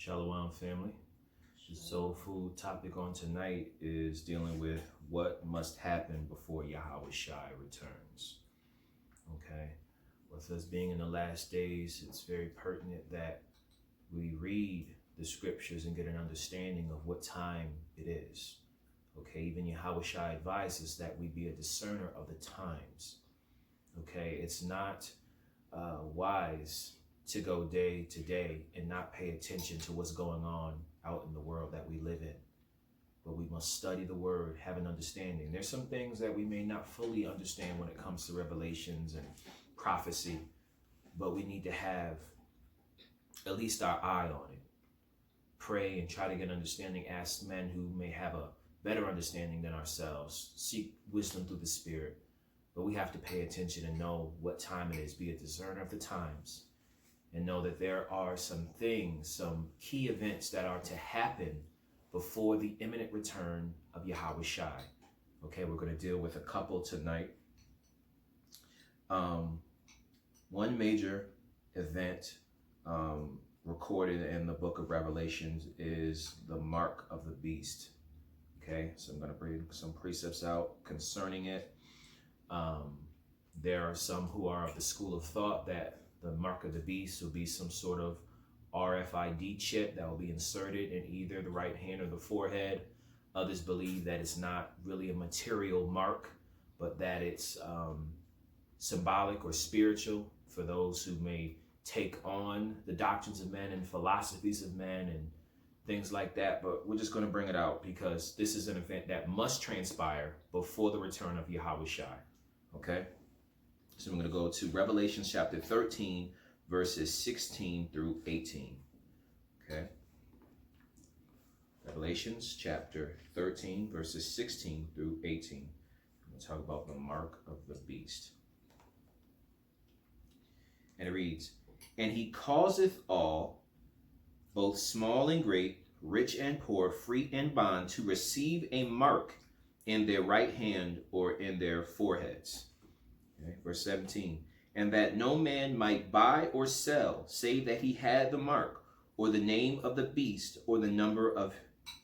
Shalom, family. The soul food topic on tonight is dealing with what must happen before Yahawashi returns. Okay, with us being in the last days, it's very pertinent that we read the scriptures and get an understanding of what time it is. Okay, even Yahawashi advises that we be a discerner of the times. Okay, it's not wise to go day to day and not pay attention to what's going on out in the world that we live in. But we must study the word, have an understanding. There's some things that we may not fully understand when it comes to revelations and prophecy, but we need to have at least our eye on it. Pray and try to get understanding. Ask men who may have a better understanding than ourselves. Seek wisdom through the Spirit. But we have to pay attention and know what time it is. Be a discerner of the times. And know that there are some things, some key events that are to happen before the imminent return of Yahawashi. Okay, we're going to deal with a couple tonight. One major event recorded in the book of Revelations is the mark of the beast. Okay, so I'm going to bring some precepts out concerning it. There are some who are of the school of thought that the mark of the beast will be some sort of RFID chip that will be inserted in either the right hand or the forehead. Others believe that it's not really a material mark, but that it's symbolic or spiritual for those who may take on the doctrines of men and philosophies of men and things like that. But we're just going to bring it out because this is an event that must transpire before the return of Yahawashi. Okay? So I'm going to go to Revelation chapter 13, verses 16 through 18. Okay? Revelations chapter 13, verses 16 through 18. I'm going to talk about the mark of the beast. And it reads, "And he causeth all, both small and great, rich and poor, free and bond, to receive a mark in their right hand or in their foreheads." Okay, verse 17, "And that no man might buy or sell, save that he had the mark, or the name of the beast, or the number of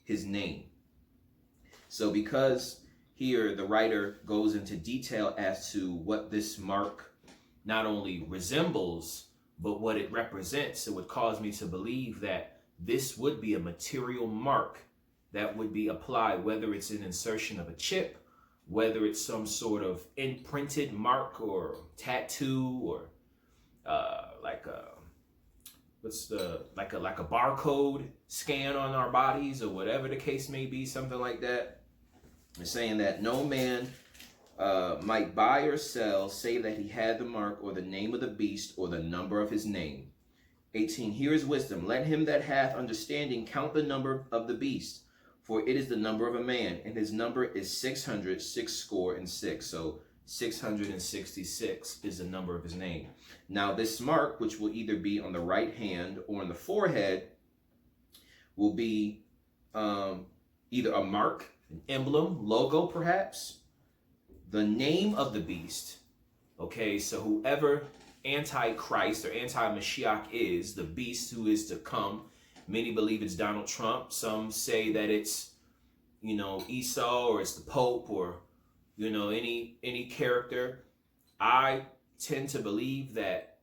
his name." So because here the writer goes into detail as to what this mark not only resembles, but what it represents, it would cause me to believe that this would be a material mark that would be applied, whether it's an insertion of a chip, whether it's some sort of imprinted mark or tattoo, or like a barcode scan on our bodies, or whatever the case may be, something like that. It's saying that no man might buy or sell, save that he had the mark or the name of the beast or the number of his name. 18, "Here is wisdom. Let him that hath understanding count the number of the beast, for it is the number of a man, and his number is 666. So 666 is the number of his name. Now this mark, which will either be on the right hand or on the forehead, will be either a mark, an emblem, logo perhaps, the name of the beast. Okay, so whoever Antichrist or anti-Mashiach is, the beast who is to come. Many believe it's Donald Trump. Some say that it's, Esau, or it's the Pope, or, any character. I tend to believe that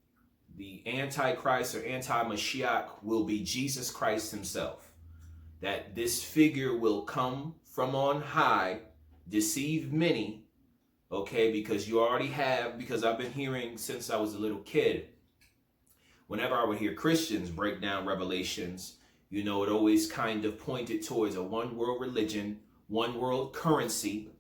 the Antichrist or anti-Mashiach will be Jesus Christ himself. That this figure will come from on high, deceive many, okay, because I've been hearing since I was a little kid, whenever I would hear Christians break down Revelations, it always kind of pointed towards a one world religion, one world currency,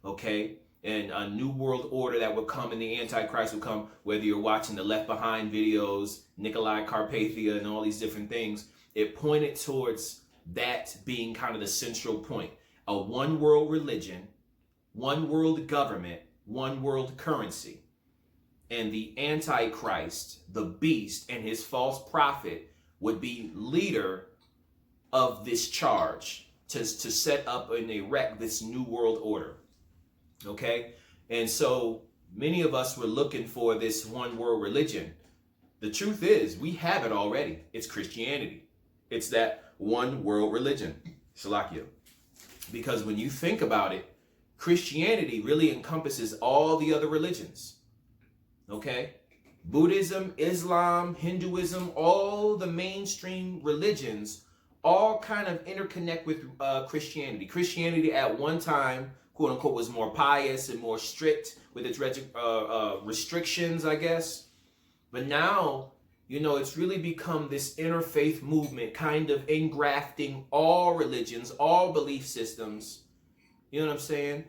okay, and a new world order that would come, and the Antichrist would come, whether you're watching the Left Behind videos, Nikolai Carpathia, and all these different things. It pointed towards that being kind of the central point. A one world religion, one world government, one world currency. And the Antichrist, the beast, and his false prophet would be leader of this charge to set up and erect this new world order. Okay? And so many of us were looking for this one world religion. The truth is, we have it already. It's Christianity. It's that one world religion, Shalakia. Because when you think about it, Christianity really encompasses all the other religions. Okay? Buddhism, Islam, Hinduism, all the mainstream religions all kind of interconnect with Christianity. Christianity at one time, quote unquote, was more pious and more strict with its restrictions, I guess. But now, you know, it's really become this interfaith movement, kind of engrafting all religions, all belief systems. You know what I'm saying?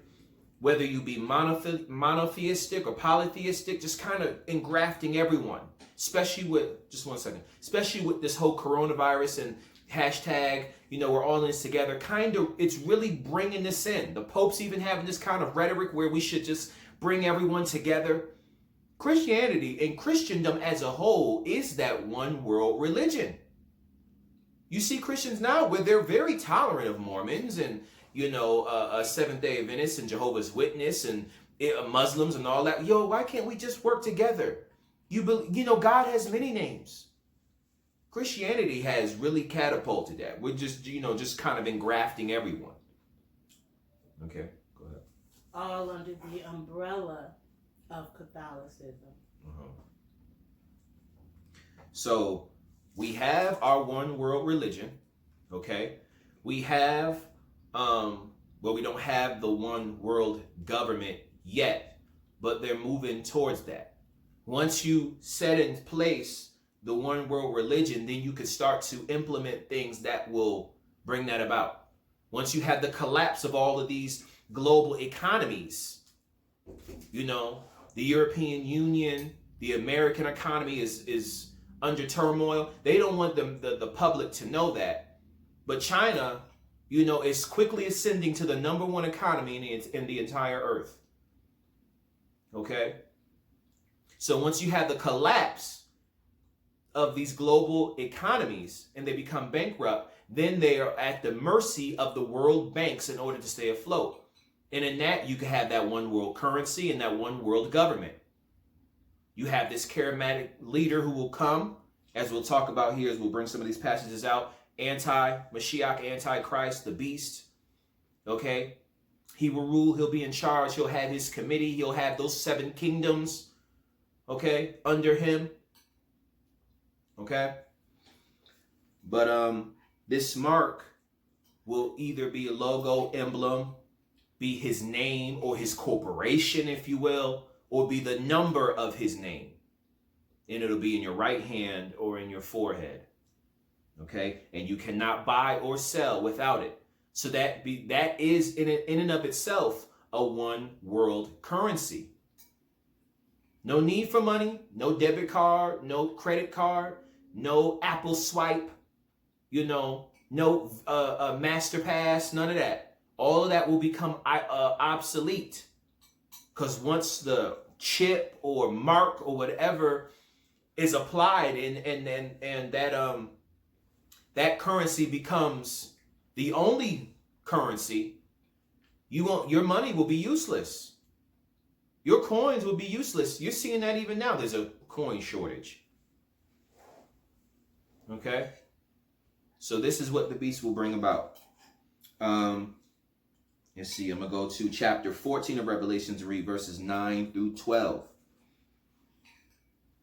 Whether you be monotheistic or polytheistic, just kind of engrafting everyone. Especially with, just 1 second, especially with this whole coronavirus and hashtag, you know, we're all in this together. Kind of, it's really bringing this in. The Pope's even having this kind of rhetoric where we should just bring everyone together. Christianity and Christendom as a whole is that one world religion. You see Christians now where they're very tolerant of Mormons and, you know, Seventh-day Adventists and Jehovah's Witness and Muslims and all that. Yo, why can't we just work together? You know, God has many names. Christianity has really catapulted that. We're just, you know, just kind of engrafting everyone. Okay, go ahead. All under the umbrella of Catholicism. So we have our one world religion, okay? We have, well, we don't have the one world government yet, but they're moving towards that. Once you set in place the one world religion, then you can start to implement things that will bring that about. Once you have the collapse of all of these global economies, you know, the European Union, the American economy is under turmoil. They don't want the public to know that. But China, you know, is quickly ascending to the #1 economy in the entire earth. Okay? So once you have the collapse of these global economies and they become bankrupt, then they are at the mercy of the world banks in order to stay afloat. And in that, you can have that one world currency and that one world government. You have this charismatic leader who will come, as we'll talk about here, as we'll bring some of these passages out, anti-Mashiach, anti-Christ, the beast, okay? He will rule, he'll be in charge, he'll have his committee, he'll have those 7 kingdoms, okay, under him, okay? But this mark will either be a logo, emblem, be his name or his corporation, if you will, or be the number of his name. And it'll be in your right hand or in your forehead. Okay? And you cannot buy or sell without it. So that is in and of itself a one world currency. No need for money, no debit card, no credit card, no Apple swipe, you know, no Master Pass, none of that. All of that will become obsolete, because once the chip or mark or whatever is applied and that currency becomes the only currency, your money will be useless. Your coins will be useless. You're seeing that even now. There's a coin shortage. Okay? So this is what the beast will bring about. Let's see, I'm going to go to chapter 14 of Revelation to read verses 9 through 12.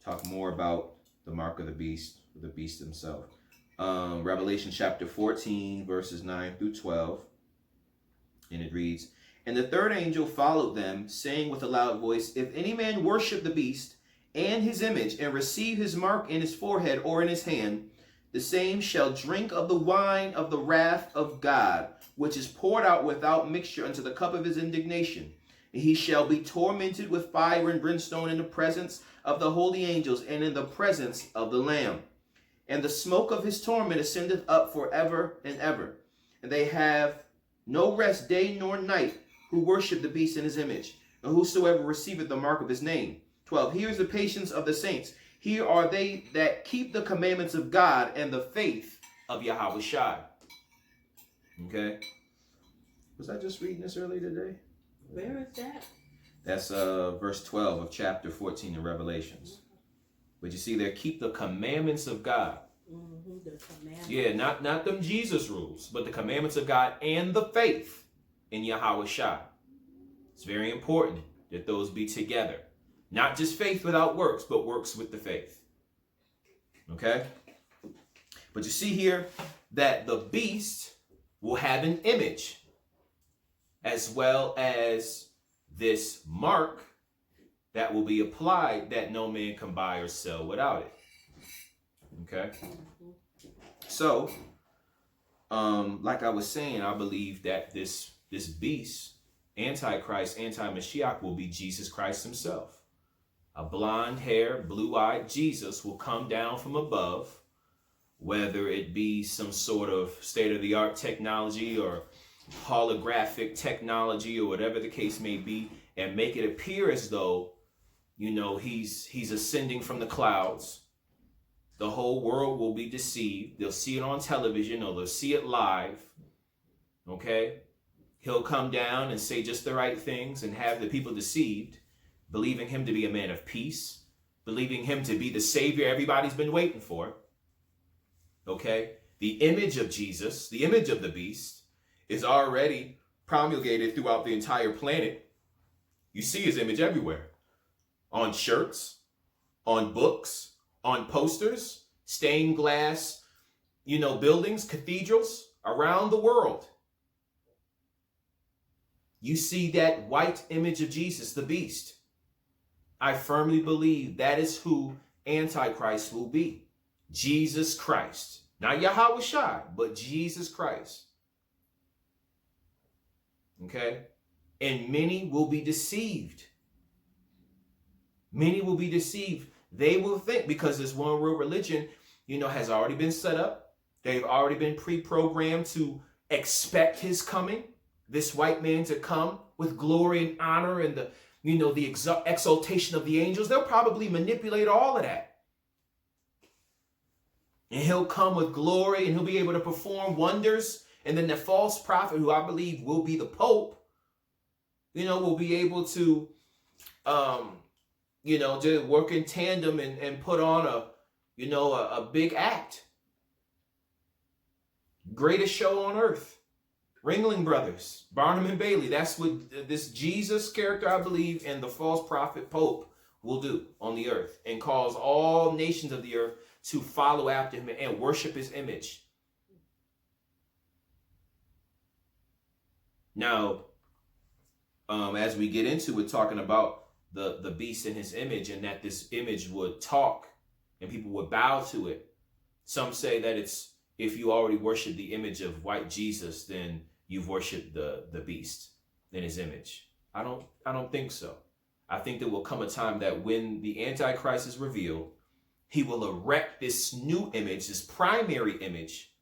Talk more about the mark of the beast himself. Revelation chapter 14, verses 9 through 12. And it reads, "And the third angel followed them, saying with a loud voice, If any man worship the beast and his image, and receive his mark in his forehead or in his hand, the same shall drink of the wine of the wrath of God, which is poured out without mixture unto the cup of his indignation. And he shall be tormented with fire and brimstone in the presence of the holy angels and in the presence of the Lamb. And the smoke of his torment ascendeth up forever and ever. And they have no rest day nor night who worship the beast in his image, and whosoever receiveth the mark of his name." 12. "Here is the patience of the saints. Here are they that keep the commandments of God and the faith of Yahawashi." Okay. Was I just reading this earlier today? Where is that? That's verse 12 of chapter 14 in Revelations. But you see there, keep the commandments of God. The commandments. Yeah, not them Jesus rules, but the commandments of God and the faith in Yahawashi. It's very important that those be together. Not just faith without works, but works with the faith. Okay? But you see here that the beast will have an image as well as this mark that will be applied that no man can buy or sell without it. Okay? So, like I was saying, I believe that this beast, Antichrist, anti-Mashiach, will be Jesus Christ himself. A blonde hair, blue-eyed Jesus will come down from above, whether it be some sort of state-of-the-art technology or holographic technology or whatever the case may be, and make it appear as though, he's ascending from the clouds. The whole world will be deceived. They'll see it on television or they'll see it live. Okay? He'll come down and say just the right things and have the people deceived, believing him to be a man of peace, believing him to be the savior everybody's been waiting for. Okay? The image of Jesus, the image of the beast, is already promulgated throughout the entire planet. You see his image everywhere. On shirts, on books, on posters, stained glass, buildings, cathedrals around the world. You see that white image of Jesus, the beast. I firmly believe that is who Antichrist will be. Jesus Christ. Not Yahawashi, but Jesus Christ. Okay? And many will be deceived. Many will be deceived. They will think, because this one world religion, has already been set up. They've already been pre-programmed to expect his coming. This white man to come with glory and honor and the exaltation of the angels. They'll probably manipulate all of that. And he'll come with glory and he'll be able to perform wonders. And then the false prophet, who I believe will be the Pope, will be able to, just work in tandem and put on a big act. Greatest show on earth. Ringling Brothers, Barnum and Bailey. That's what this Jesus character, I believe, and the false prophet Pope will do on the earth, and cause all nations of the earth to follow after him and worship his image. Now, as we get into it, talking about the beast and his image, and that this image would talk and people would bow to it. Some say that it's, if you already worship the image of white Jesus, then you've worshipped the beast in his image. I don't think so. I think there will come a time that when the Antichrist is revealed, he will erect this new image, this primary image,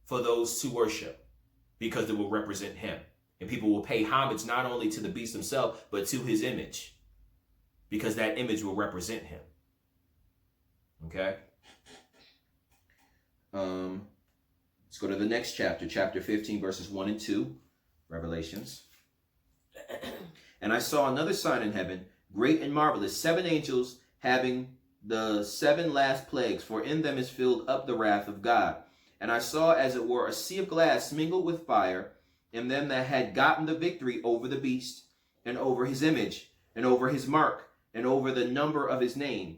for those to worship, because it will represent him. And people will pay homage not only to the beast himself, but to his image, because that image will represent him. Okay? Let's go to the next chapter, chapter 15, verses 1 and 2, Revelations. And I saw another sign in heaven, great and marvelous, 7 angels having the 7 last plagues, for in them is filled up the wrath of God. And I saw, as it were, a sea of glass mingled with fire, and them that had gotten the victory over the beast, and over his image, and over his mark, and over the number of his name,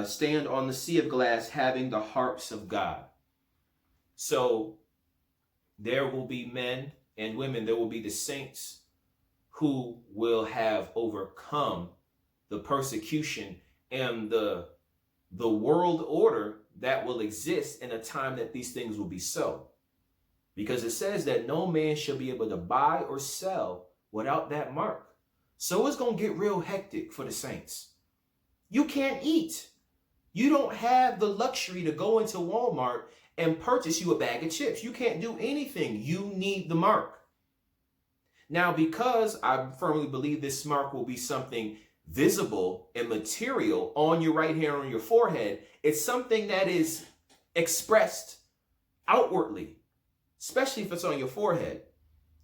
stand on the sea of glass, having the harps of God. So there will be men and women, there will be the saints who will have overcome the persecution and the world order that will exist in a time that these things will be so. Because it says that no man shall be able to buy or sell without that mark. So it's going to get real hectic for the saints. You can't eat. You don't have the luxury to go into Walmart and purchase you a bag of chips. You can't do anything. You need the mark. Now, because I firmly believe this mark will be something visible and material on your right hand, on your forehead, it's something that is expressed outwardly, especially if it's on your forehead.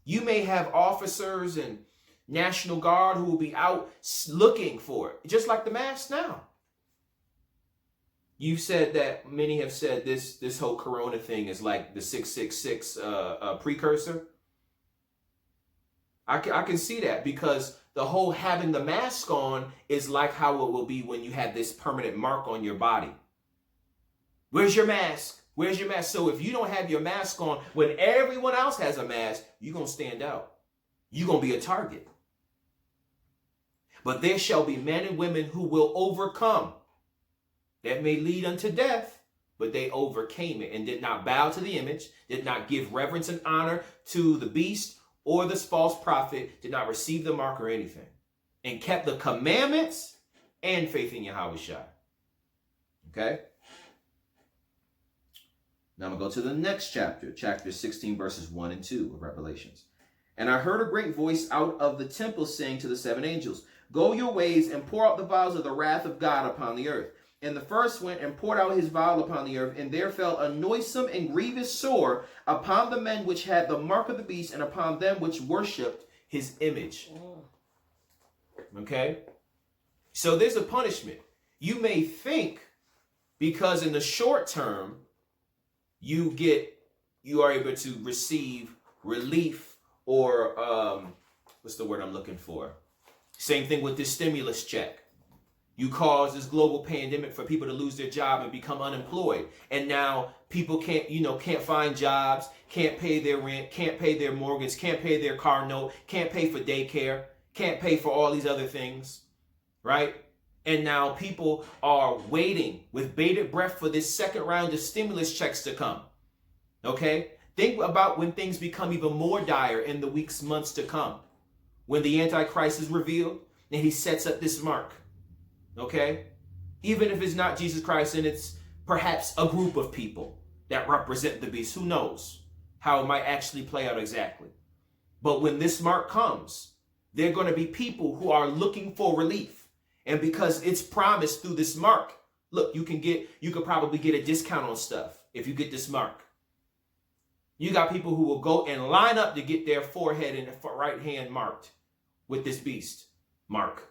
You may have officers and National Guard who will be out looking for it, just like the mask now. You've said that many have said this whole corona thing is like the 666 precursor. I can see that, because the whole having the mask on is like how it will be when you have this permanent mark on your body. Where's your mask? Where's your mask? So if you don't have your mask on when everyone else has a mask, you're going to stand out. You're going to be a target. But there shall be men and women who will overcome. That may lead unto death, but they overcame it and did not bow to the image, did not give reverence and honor to the beast or the false prophet, did not receive the mark or anything, and kept the commandments and faith in Yahawashi. Okay? Now I'm going to go to the next chapter, chapter 16, verses 1 and 2 of Revelations. And I heard a great voice out of the temple saying to the seven angels, go your ways and pour out the vials of the wrath of God upon the earth. And the first went and poured out his vial upon the earth, and there fell a noisome and grievous sore upon the men which had the mark of the beast, and upon them which worshipped his image. Okay? So there's a punishment. You may think, because in the short term, you are able to receive relief, or what's the word I'm looking for? Same thing with this stimulus check. You cause this global pandemic for people to lose their job and become unemployed. And now people can't find jobs, can't pay their rent, can't pay their mortgage, can't pay their car note, can't pay for daycare, can't pay for all these other things, right? And now people are waiting with bated breath for this second round of stimulus checks to come. Okay? Think about when things become even more dire in the weeks, months to come. When the Antichrist is revealed and he sets up this mark. Okay? Even if it's not Jesus Christ and it's perhaps a group of people that represent the beast. Who knows how it might actually play out exactly. But when this mark comes, there are going to be people who are looking for relief. And because it's promised through this mark, look, you could probably get a discount on stuff if you get this mark. You got people who will go and line up to get their forehead and right hand marked with this beast mark.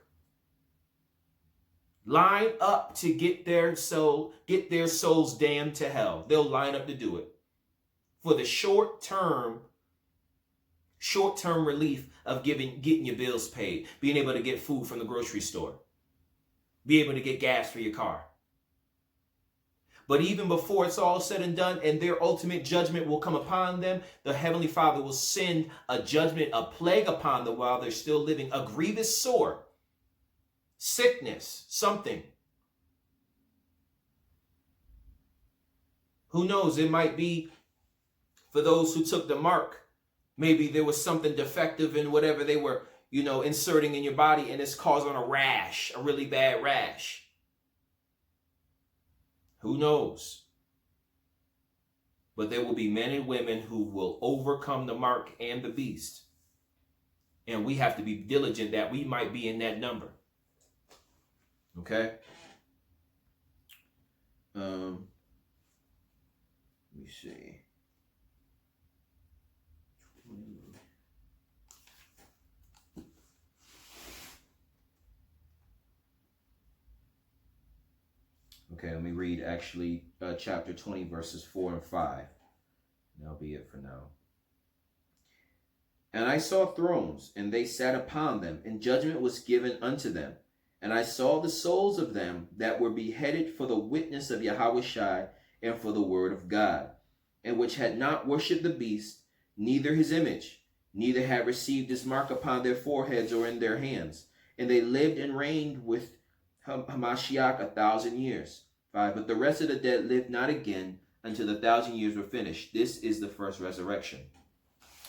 Line up to get their souls damned to hell. They'll line up to do it for the short-term relief of getting your bills paid, being able to get food from the grocery store, be able to get gas for your car. But even before it's all said and done and their ultimate judgment will come upon them, the Heavenly Father will send a judgment, a plague upon them while they're still living, a grievous sore. Sickness, something. Who knows? It might be for those who took the mark. Maybe there was something defective in whatever they were, inserting in your body, and it's causing a rash, a really bad rash. Who knows? But there will be men and women who will overcome the mark and the beast. And we have to be diligent that we might be in that number. Okay? Let me see. Okay, let me read actually chapter 20, verses 4 and 5. That'll be it for now. And I saw thrones, and they sat upon them, and judgment was given unto them. And I saw the souls of them that were beheaded for the witness of Yahawashi and for the word of God, and which had not worshipped the beast, neither his image, neither had received his mark upon their foreheads or in their hands. And they lived and reigned with Hamashiach 1,000 years. 5. But the rest of the dead lived not again until the 1,000 years were finished. This is the first resurrection.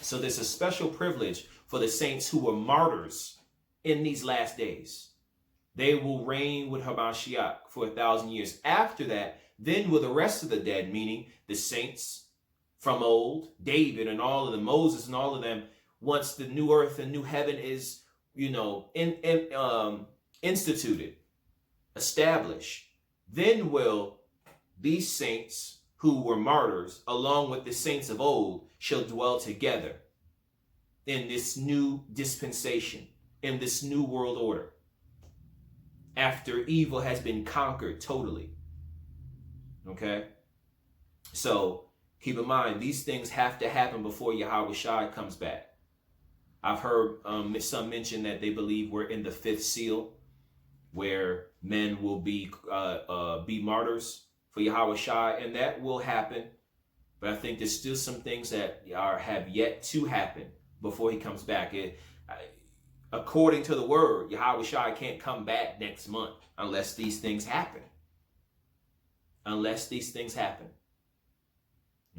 So there's a special privilege for the saints who were martyrs in these last days. They will reign with Hamashiach for 1,000 years. After that, then will the rest of the dead, meaning the saints from old, David and all of them, Moses and all of them, once the new earth and new heaven is, instituted, established, then will these saints who were martyrs, along with the saints of old, shall dwell together in this new dispensation, in this new world order, after evil has been conquered totally. Okay? So keep in mind, these things have to happen before Yahawashi comes back. I've heard some mention that they believe we're in the fifth seal, where men will be martyrs for Yahawashi, and that will happen. But I think there's still some things that have yet to happen before he comes back. According to the word, Yahawashi can't come back next month unless these things happen. Unless these things happen.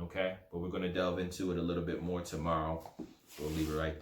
Okay? But we're going to delve into it a little bit more tomorrow. We'll leave it right there.